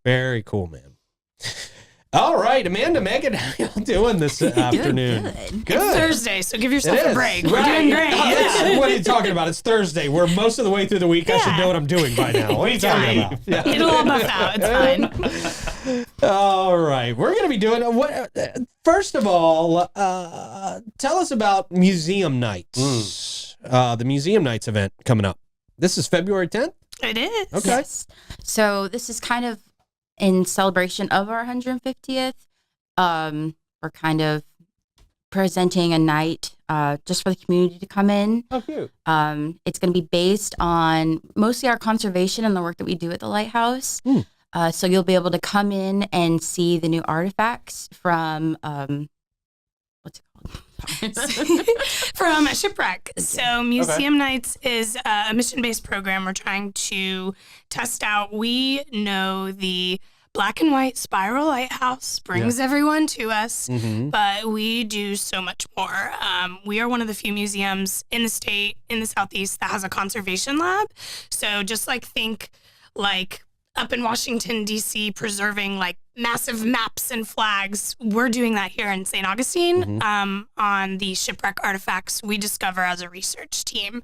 Very cool, man. All right, Amanda, Megan, how y'all doing this afternoon? Good. It's Thursday, so give yourself a break. We're doing great. What are you talking about? It's Thursday. We're most of the way through the week. I should know what I'm doing by now. What are you talking about? Yeah. It'll all buff out. It's fine. All right. We're going to be doing what? First of all, tell us about Museum Nights. The Museum Nights event coming up. This is February 10th? It is. Okay. Yes. So this is kind of in celebration of our 150th. We're kind of presenting a night just for the community to come in. Oh, cute. It's going to be based on mostly our conservation and the work that we do at the lighthouse. So you'll be able to come in and see the new artifacts from what's it called? From Shipwreck. So Museum Nights is a mission-based program we're trying to test out. We know the black and white spiral lighthouse brings everyone to us, but we do so much more. We are one of the few museums in the state, in the Southeast, that has a conservation lab. So just think up in Washington, D.C., preserving massive maps and flags. We're doing that here in St. Augustine on the shipwreck artifacts we discover as a research team.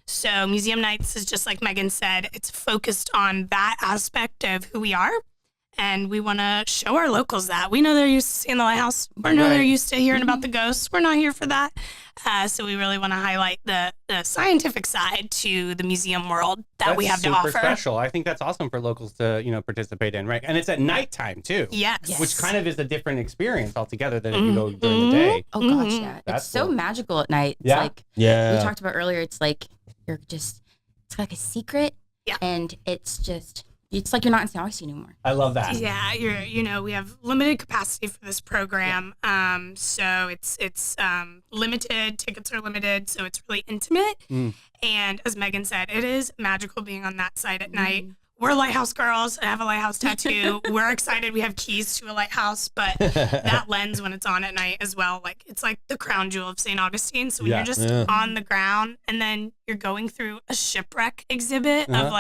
So Museum Nights is just like Megan said, it's focused on that aspect of who we are. And we want to show our locals that. We know they're used to seeing the lighthouse. We know they're used to hearing about the ghosts. We're not here for that. So we really want to highlight the scientific side to the museum world that we have to offer. Super special. I think that's awesome for locals to, participate in, right? And it's at nighttime too. Yes. Which kind of is a different experience altogether than if you go during the day. Oh gosh, yeah. That's it's so cool. magical at night. It's we talked about earlier, it's like it's like a secret. Yeah. And it's like you're not in St. Augustine anymore. I love that. Yeah, we have limited capacity for this program. So it's limited, tickets are limited, so it's really intimate. And as Megan said, it is magical being on that side at night. We're lighthouse girls. I have a lighthouse tattoo. We're excited. We have keys to a lighthouse, but that lens when it's on at night as well, it's like the crown jewel of St. Augustine. So when you're just on the ground and then you're going through a shipwreck exhibit of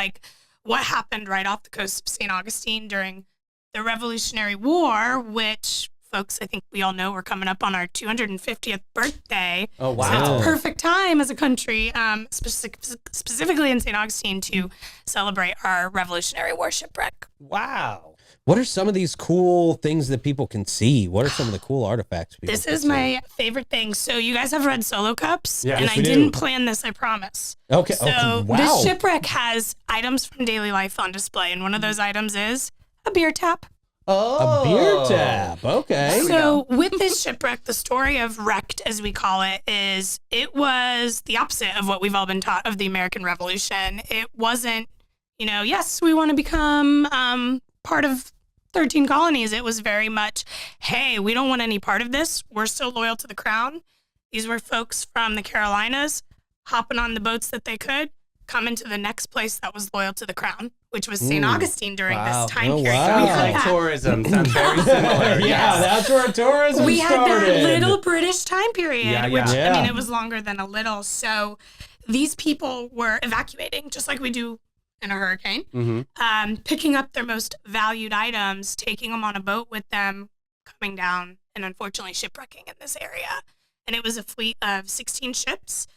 what happened right off the coast of St. Augustine during the Revolutionary War, which, folks, I think we all know we're coming up on our 250th birthday. Oh, wow. So it's a perfect time as a country, specifically in St. Augustine, to celebrate our Revolutionary War shipwreck. Wow. What are some of these cool things that people can see? What are some of the cool artifacts people This can is see? my favorite thing. So you guys have read Solo Cups? Yeah. And Yes, I we didn't do. plan this, I promise. Okay. So wow. this shipwreck has items from daily life on display, and one of those items is a beer tap. A beer tap. Okay. So with this shipwreck, the story of wrecked, as we call it, is it was the opposite of what we've all been taught of the American Revolution. It wasn't, yes, we want to become part of 13 colonies. It was very much, hey, we don't want any part of this. We're still loyal to the crown. These were folks from the Carolinas hopping on the boats that they could, coming to the next place that was loyal to the crown, which was St. Augustine during this time period. wow. We Sounds had like that. tourism. Sounds very similar. Yeah, that's where tourism We had started. that little British time period, Yeah, which, yeah. I mean, it was longer than a little. So these people were evacuating, just like we do in a hurricane, picking up their most valued items, taking them on a boat with them, coming down, and unfortunately shipwrecking in this area. And it was a fleet of 16 ships.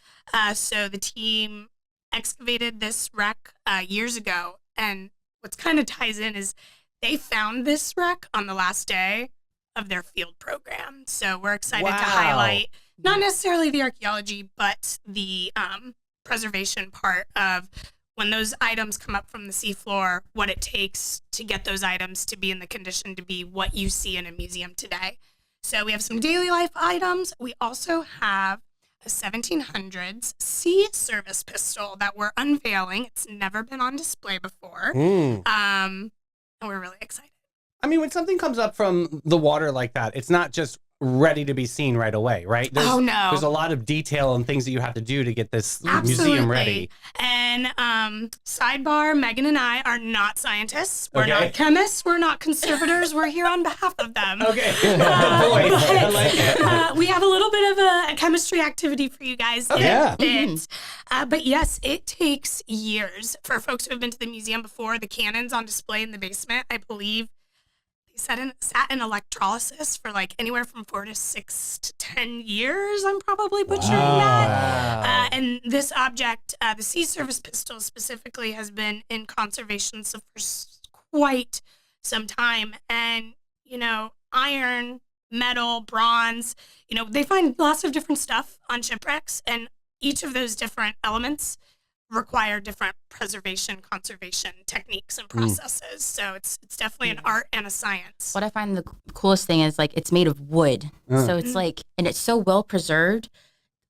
So the team excavated this wreck years ago. And what's kind of ties in is they found this wreck on the last day of their field program. So we're excited to highlight not necessarily the archaeology, but the preservation part of when those items come up from the seafloor, what it takes to get those items to be in the condition to be what you see in a museum today. So we have some daily life items. We also have a 1700s sea service pistol that we're unveiling. It's never been on display before. And we're really excited. I mean, when something comes up from the water like that, it's not just ready to be seen right away, right? Oh, no. There's a lot of detail and things that you have to do to get this Absolutely. museum ready. And sidebar, Megan and I are not scientists. We're Okay. not chemists. We're not conservators. We're here on behalf of them. Okay. Boy, I like it. We have a little bit of a chemistry activity for you guys. Okay. Yeah. But yes, it takes years. For folks who have been to the museum before, the cannons on display in the basement, I believe, sat in electrolysis for like anywhere from 4 to 6 to 10 years. I'm probably butchering that. And this object, the sea service pistol specifically, has been in conservation for quite some time. And, you know, iron, metal, bronze, you know, they find lots of different stuff on shipwrecks, and each of those different elements require different preservation, conservation techniques and processes. So it's definitely an art and a science. What I find the coolest thing is like it's made of wood, so it's like, and it's so well preserved.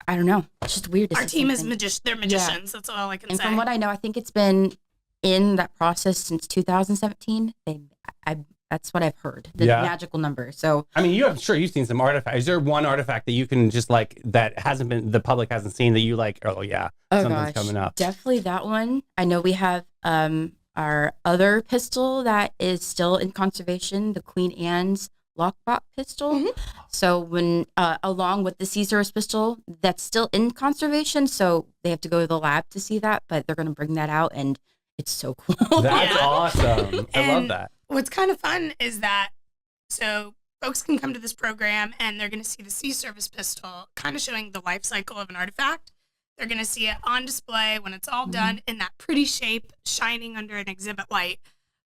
I don't know, it's just weird. Our team is they're magicians. That's all I can And say. from what I know, I think it's been in that process since 2017. That's what I've heard. The magical number. So I mean, I'm sure you've seen some artifacts. Is there one artifact that you can just like that hasn't been the public hasn't seen that you like? Oh yeah, something's coming up. Definitely that one. I know we have our other pistol that is still in conservation, the Queen Anne's lockbox pistol. So when along with the sea service pistol, that's still in conservation. So they have to go to the lab to see that, but they're going to bring that out, and it's so cool. That's awesome. I love that. What's kind of fun is that, so folks can come to this program and they're going to see the sea service pistol, kind of showing the life cycle of an artifact. They're going to see it on display when it's all done in that pretty shape, shining under an exhibit light.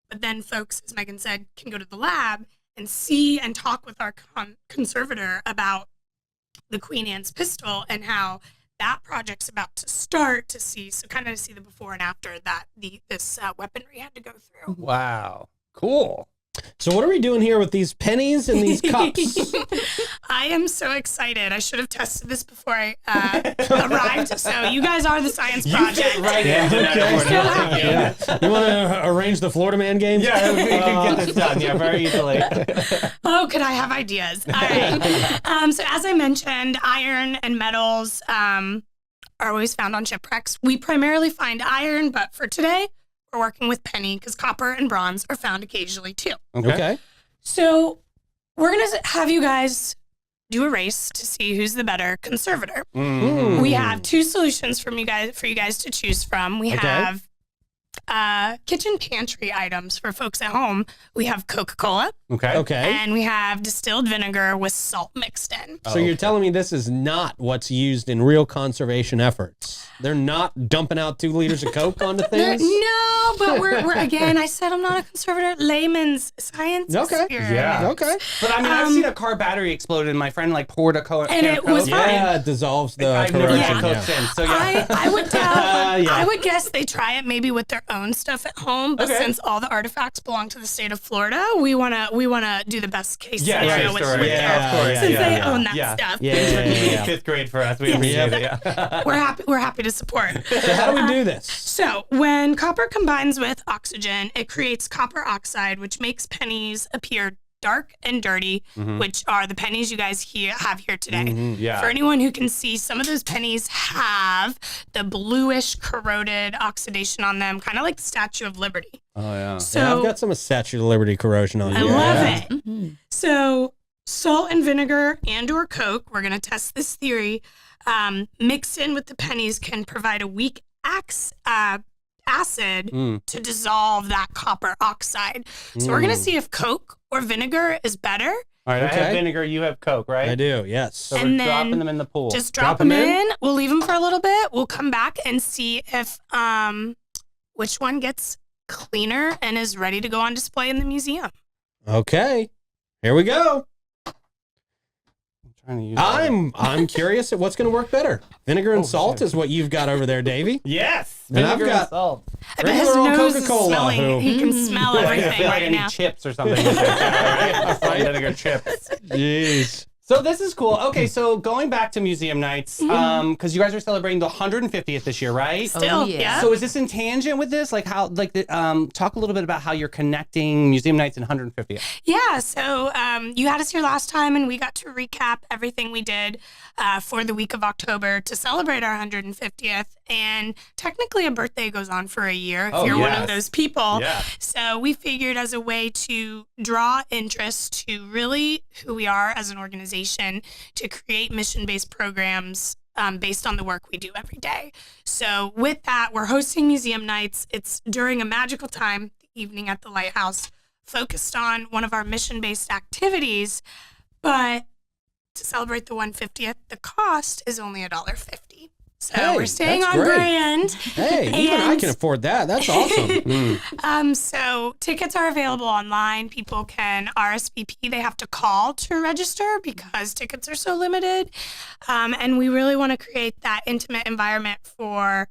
But then folks, as Megan said, can go to the lab and see and talk with our conservator about the Queen Anne's pistol and how that project's about to start to see, so kind of see the before and after that this weaponry had to go through. Wow. Cool. So what are we doing here with these pennies and these cups? I am so excited. I should have tested this before I arrived. So you guys are the science project. Right into that. Yeah. You want to arrange the Florida Man games? Yeah, we can get this done. Yeah, very easily. Oh, could I have ideas? All right. So as I mentioned, iron and metals are always found on shipwrecks. We primarily find iron, but for today, we're working with penny because copper and bronze are found occasionally too. Okay. So we're going to have you guys do a race to see who's the better conservator. We have 2 solutions for you guys to choose from. We have kitchen pantry items for folks at home. We have Coca-Cola. Okay. And we have distilled vinegar with salt mixed in. So you're telling me this is not what's used in real conservation efforts? They're not dumping out 2 liters of Coke onto things? No, but we're again, I said I'm not a conservator. Layman's science experience. Yeah. Okay. But I mean, I've seen a car battery explode and my friend like poured a Coke. And it was fine. Yeah, it dissolves the I've never corrosion. had Coke since. So yeah. I would guess they try it maybe with their own stuff at home, but since all the artifacts belong to the state of Florida, we wanna do the best case scenario with of course. since they own that stuff. Yeah. 5th grade for us. We appreciate it. Yeah. We're happy to support. So how do we do this? So when copper combines with oxygen, it creates copper oxide, which makes pennies appear dark and dirty, which are the pennies you guys have here today. Yeah. For anyone who can see, some of those pennies have the bluish corroded oxidation on them, kind of like the Statue of Liberty. Oh yeah. So I've got some Statue of Liberty corrosion on I here. love it. So salt and vinegar and or Coke, we're going to test this theory, mixed in with the pennies can provide a weak acid to dissolve that copper oxide. So we're going to see if Coke or vinegar is better. All right, I Okay. have vinegar, you have Coke, right? I do, yes. So And we're then dropping them in the pool. Just drop them them in? in. We'll leave them for a little bit. We'll come back and see if which one gets cleaner and is ready to go on display in the museum. Okay. Here we go. trying to use I'm curious at what's going to work better. Vinegar and salt is what you've got over there, Davey. Yes. And I've Vinegar got- and salt. I bet his Regular old nose is Coca-Cola, smelling. who- He can smell I everything feel like I right need now. chips or something. Salt and vinegar chips. Jeez. So this is cool. Okay, so going back to museum nights, because you guys are celebrating the 150th this year, right? Still, yeah. yeah. So is this in tangent with this? Like how, like, talk a little bit about how you're connecting museum nights and 150th. Yeah, so you had us here last time, and we got to recap everything we did for the week of October to celebrate our 150th. And technically, a birthday goes on for a year if you're one of those people. Yeah. So we figured as a way to draw interest to really who we are as an organization, to create mission-based programs based on the work we do every day. So with that, we're hosting museum nights. It's during a magical time, the evening at the Lighthouse, focused on one of our mission-based activities, but to celebrate the 150th, the cost is only $1.50. So we're staying on brand. Hey, even I can afford that. That's awesome. So tickets are available online. People can RSVP. They have to call to register because tickets are so limited. And we really want to create that intimate environment for,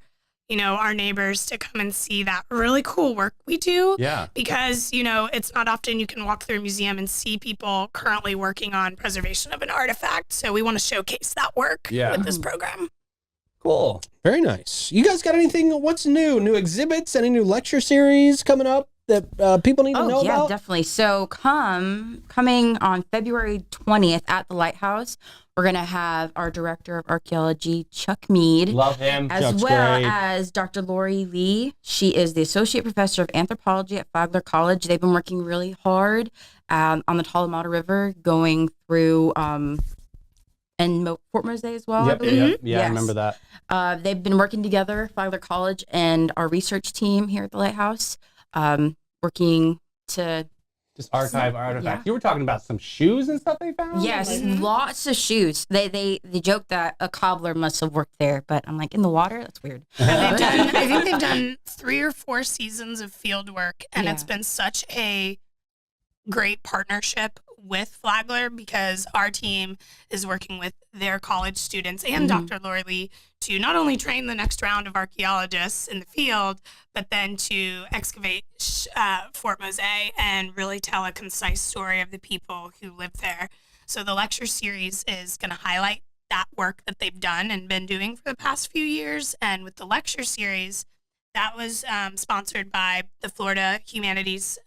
our neighbors to come and see that really cool work we do. Yeah. Because, it's not often you can walk through a museum and see people currently working on preservation of an artifact. So we want to showcase that work with this program. Cool. Very nice. You guys got anything? What's new? New exhibits? Any new lecture series coming up that people need to know about? Oh, yeah, definitely. So coming on February 20th at the Lighthouse, we're going to have our Director of Archaeology, Chuck Mead. Love him. As Chuck's well great. as Dr. Lori Lee. She is the Associate Professor of Anthropology at Flagler College. They've been working really hard on the Talamata River, going through... and Fort Mose as well, I believe. Yeah, Yes. I remember that. They've been working together, Flagler College and our research team here at the Lighthouse, working to... Just archive artifacts. Yeah. You were talking about some shoes and stuff they found? Yes, lots of shoes. They joke that a cobbler must have worked there, but I'm like, in the water? That's weird. I think they've done 3 or 4 seasons of field work, and it's been such a great partnership with Flagler because our team is working with their college students and Dr. Lori Lee to not only train the next round of archaeologists in the field, but then to excavate Fort Mose and really tell a concise story of the people who live there. So the lecture series is going to highlight that work that they've done and been doing for the past few years. And with the lecture series, that was sponsored by the Florida Humanities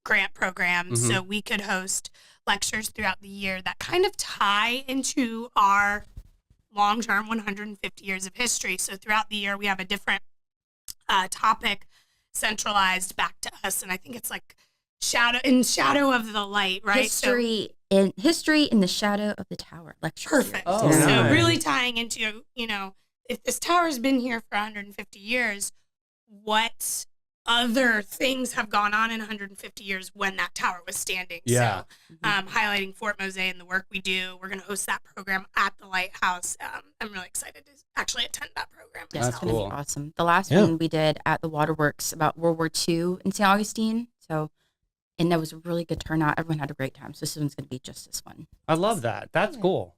grant program. So we could host lectures throughout the year that kind of tie into our long-term 150 years of history. So throughout the year, we have a different topic centralized back to us. And I think it's like shadow of the light, right? History in the shadow of the tower lecture. Perfect. Oh, So nice. really tying into, if this tower's been here for 150 years, what other things have gone on in 150 years when that tower was standing. Yeah. So highlighting Fort Mose and the work we do. We're going to host that program at the Lighthouse. I'm really excited to actually attend that program Yes, myself. it's going to cool. be awesome. The last one we did at the Waterworks about World War II in St. Augustine. And that was a really good turnout. Everyone had a great time. So this one's going to be just as fun. I love that. That's cool.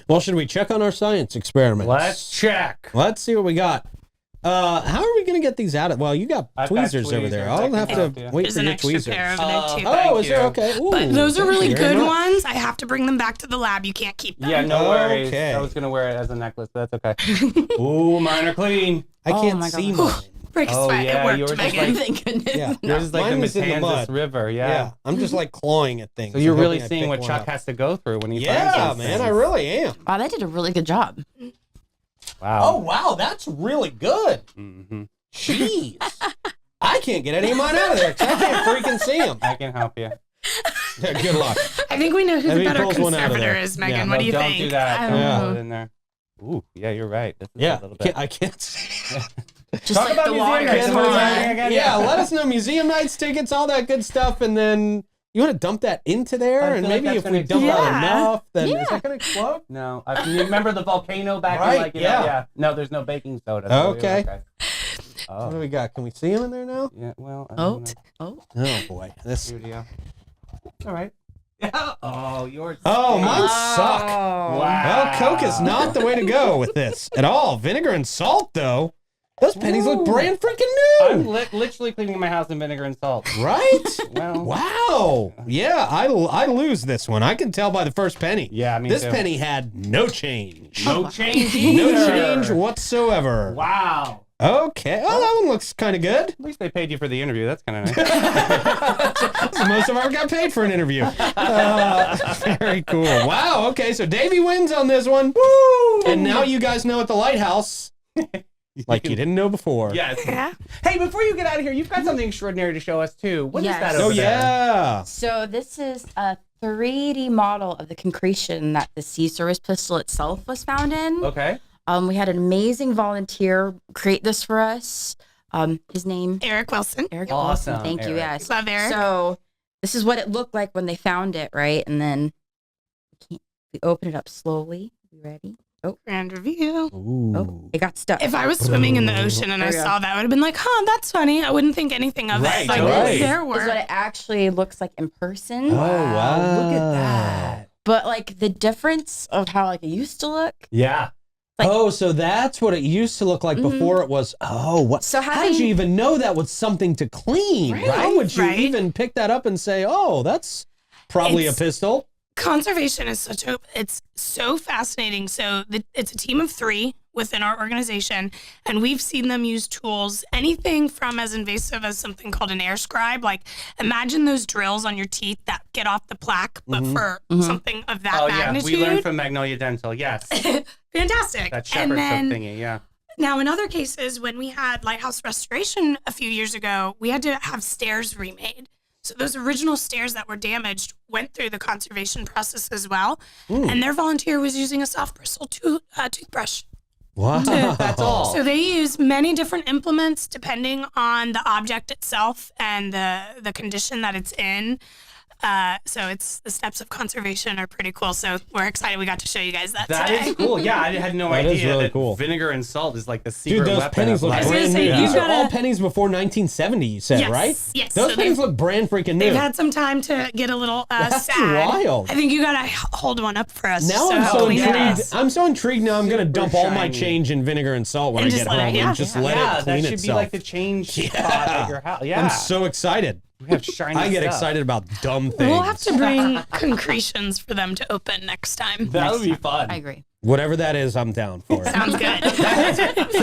Well, should we check on our science experiments? Let's check. Let's see what we got. How are we going to get these out? Well, you got I've got tweezers over there. I'll have to wait There's for an your extra tweezers. pair over there too. Oh, is there? Okay. Ooh, But those are really thank you very good much. ones. I have to bring them back to the lab. You can't keep them. Yeah, no worries. Okay. I was going to wear it as a necklace, but that's okay. Ooh, mine are clean. I can't my see God. mine. Break a Oh, sweat. yeah, It worked, yours is Megan. Thank goodness. Yeah. Yours is like Mine the was in the Matanzas mud. River. Yeah. Yeah. I'm just like clawing at things. So you're and really hoping I seeing pick what one Chuck up. has to go through when he Yeah, finds these man, I things. really am. Wow, they did a really good job. Wow. Oh, wow, that's really good. Mm-hmm. Jeez. I can't get any of mine out of there because I can't freaking see them. I can help you. Good luck. I think we know who Maybe the better pulls one out of conservator there. is, Megan. Yeah. What do you don't think? do that. I Don't don't put know. it in there. Ooh, yeah, you're right. This is Yeah, a little bit. I can't see. Just Talk like about the museum water. nights. Come What do you on. think? Yeah, let us know. Museum nights, tickets, all that good stuff. And then you want to dump that into there? I And feel like maybe that's if we gonna dump out explode. enough, then is Yeah. that going to explode? No, you remember the volcano back Right, in like yeah. No, there's no baking soda. so you're Okay. Oh, What do we got? Can we see them in there now? yeah. Well. I Oh, don't know. Oh, boy. This. Studio. All right. Yeah. Oh, yours. Oh, mine suck. Wow. Well, Coke is not the way to go with this at all. Vinegar and salt, though. Those pennies look brand freaking new. I'm literally cleaning my house in vinegar and salt. Right? Well, Wow. Yeah, I lose this one. I can tell by the first penny. Yeah, me This too. penny had no change. No change No either. change whatsoever. Wow. Okay. Oh, that one looks kind of good. At least they paid you for the interview. That's kind of nice. Most of them got paid for an interview. Very cool. Wow. Okay, so Davey wins on this one. Woo! And now you guys know at the lighthouse, like you didn't know before. Yes. Yeah. Hey, before you get out of here, you've got something extraordinary to show us too. What is Yes. that Oh over there? yeah. So this is a 3D model of the concretion that the Sea Service pistol itself was found in. Okay. We had an amazing volunteer create this for us. His name, Eric Wilson. Eric Awesome, Wilson. Thank you. Eric. Yes. Love Eric. So this is what it looked like when they found it, right? And then we open it up slowly. You ready? Grand review. Oh, it got stuck. If I was swimming in the ocean and I There we go. saw that, I would have been like, huh, that's funny. I wouldn't think anything of Right, it. Like, right. there This is what were. it actually looks like in person. Oh wow. Look at that. But like the difference of how like it used to look. Yeah. Like- Oh, so that's what it used to look like before it was. Oh, what? So how did you even know that was something to clean? Right, How would you right. even pick that up and say, oh, that's probably It's- a pistol? Conservation is it's so fascinating. So it's a team of 3 within our organization, and we've seen them use tools, anything from as invasive as something called an air scribe. Like imagine those drills on your teeth that get off the plaque, but for something of that Oh yeah. magnitude. We learned from Magnolia Dental. Yes. Fantastic. That And shepherd then soap thingy. Yeah. now in other cases, when we had lighthouse restoration a few years ago, we had to have stairs remade. So those original stairs that were damaged went through the conservation process as well. And their volunteer was using a soft bristle toothbrush. Wow. That's all. So they use many different implements depending on the object itself and the condition that it's in. So it's the steps of conservation are pretty cool. So we're excited we got to show you guys that That today. is cool. Yeah, I had no That is idea really that cool. vinegar and salt is like the secret Dude, those weapon. pennies of look I was gonna brand say, new. you These are gotta- all pennies before 1970, you said, Yes, right? yes. Those So pennies they've- look brand freaking new. They've had some time to get a little That's sad. wild. I think you gotta hold one up for us. Now so I'm so hopefully intrigued. that's- I'm so intrigued now. I'm going to Super dump all my shiny. change in vinegar and salt when And I just get let it- home yeah. and just let yeah, it clean that should itself. be like the change spot at your house. Yeah. I'm so excited. we have shiny I get stuff. excited about dumb things. We'll have to bring concretions for them to open next time. That would be fun. I agree. Whatever that is, I'm down for it. Sounds good.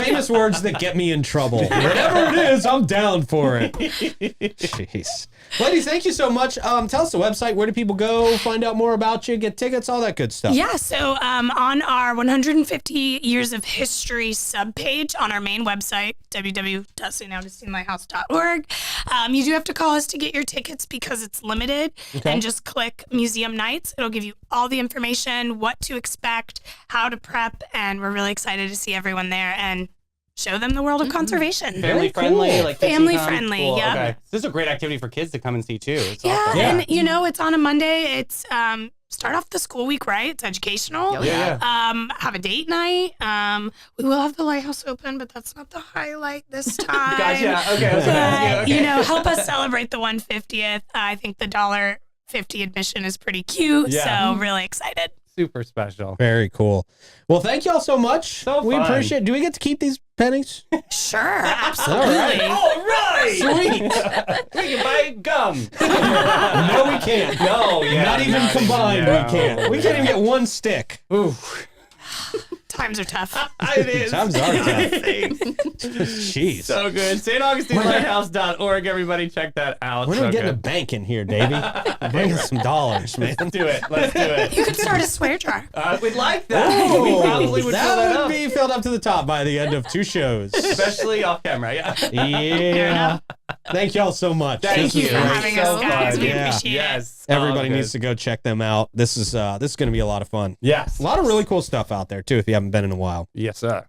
Famous words that get me in trouble. Whatever it is, I'm down for it. Jeez. Ladies, thank you so much. Tell us the website. Where do people go? Find out more about you, get tickets, all that good stuff. Yeah, so on our 150 Years of History subpage on our main website, www.staugustinlighthouse.org, you do have to call us to get your tickets because it's limited. Okay. And just click Museum Nights. It'll give you all the information, what to expect, how to prep, and we're really excited to see everyone there and show them the world of conversation. Family Very friendly, cool. like kids can Family come? friendly, Cool. yep. Okay. This is a great activity for kids to come and see too. It's Yeah, awesome. Yeah. and it's on a Monday. It's start off the school week right. It's educational. Yeah. Have a date night. We will have the lighthouse open, but that's not the highlight this time. Gotcha. Okay. But, Okay. help us celebrate the 150th. I think the $1.50 admission is pretty cute. Yeah. So really excited. Super special. Very cool. Well, thank you all so much. So we fun. appreciate it. Do we get to keep these pennies? Sure, absolutely. All right. Sweet. We can buy gum. No, we can't. No, yeah. Not even combined, no. we can't. We can't even get one stick. Ooh. Times are tough. It is. Times are tough. Everything. Jeez. So good. StAugustinLighthouse.org. Everybody check that out. when are So we getting a good. bank in here, Davey? Bring us some dollars, man. Let's do it. Let's do it. You could start a swear jar. We'd like that. We probably would fill that that up. would be filled up to the top by the end of 2 shows. Especially off camera. Yeah. Yeah. Thank y'all so much. Thank This you was for great. having So us, guys. fun. We Yeah. appreciate it. Yes. Everybody Oh, needs good. to go check them out. This is going to be a lot of fun. Yes. A lot of really cool stuff out there too if you haven't been in a while. Yes, sir.